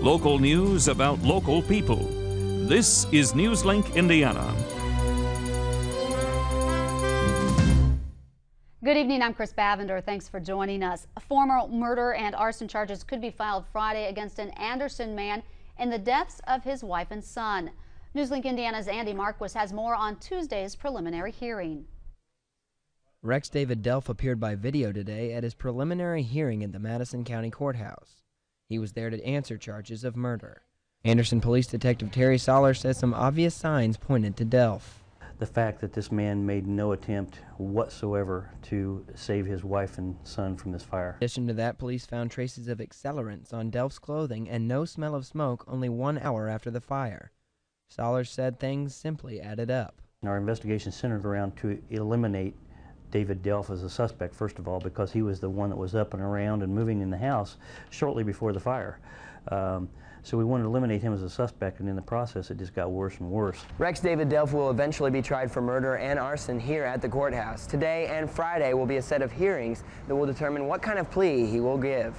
Local news about local people. This is Newslink, Indiana. Good evening, I'm Chris Bavender. Thanks for joining us. Former murder and arson charges could be filed Friday against an Anderson man in the deaths of his wife and son. Newslink Indiana's Andy Marquis has more on Tuesday's preliminary hearing. Rex David Delph appeared by video today at his preliminary hearing at the Madison County Courthouse. He was there to answer charges of murder. Anderson Police Detective Terry Soller says some obvious signs pointed to Delph. The fact that this man made no attempt whatsoever to save his wife and son from this fire. In addition to that, police found traces of accelerants on Delph's clothing and no smell of smoke only 1 hour after the fire. Soller said things simply added up. Our investigation centered around to eliminate David Delph as a suspect, first of all, because he was the one that was up and around and moving in the house shortly before the fire. So we wanted to eliminate him as a suspect, and in the process it just got worse and worse. Rex David Delph will eventually be tried for murder and arson here at the courthouse. Today and Friday will be a set of hearings that will determine what kind of plea he will give.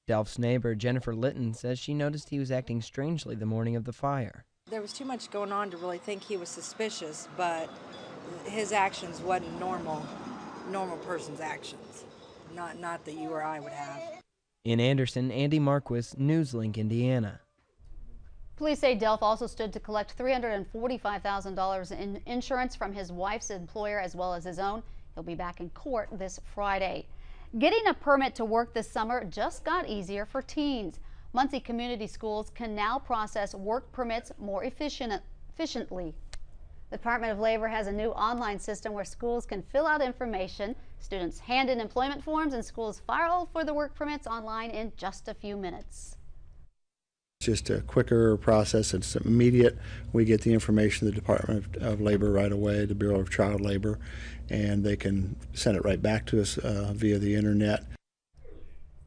Delph's neighbor, Jennifer Litton, says she noticed he was acting strangely the morning of the fire. There was too much going on to really think he was suspicious, but his actions wasn't normal person's actions, not that you or I would have. In Anderson, Andy Marquis, Newslink, Indiana. Police say Delph also stood to collect $345,000 in insurance from his wife's employer as well as his own. He'll be back in court this Friday. Getting a permit to work this summer just got easier for teens. Muncie Community Schools can now process work permits more efficiently. The Department of Labor has a new online system where schools can fill out information. Students hand in employment forms and schools file for the work permits online in just a few minutes. It's just a quicker process. It's immediate. We get the information to the Department of Labor right away, the Bureau of Child Labor, and they can send it right back to us via the internet.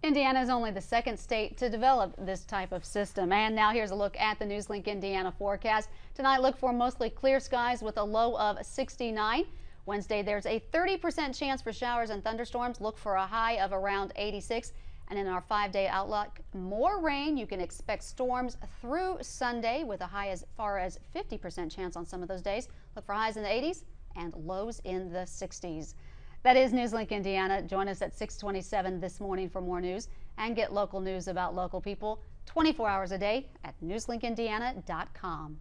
Indiana is only the second state to develop this type of system. And now here's a look at the Newslink Indiana forecast. Tonight, look for mostly clear skies with a low of 69. Wednesday, there's a 30% chance for showers and thunderstorms. Look for a high of around 86. And in our 5-day outlook, more rain. You can expect storms through Sunday with a high as far as 50% chance on some of those days. Look for highs in the 80s and lows in the 60s. That is Newslink Indiana. Join us at 6:27 this morning for more news and get local news about local people 24 hours a day at newslinkindiana.com.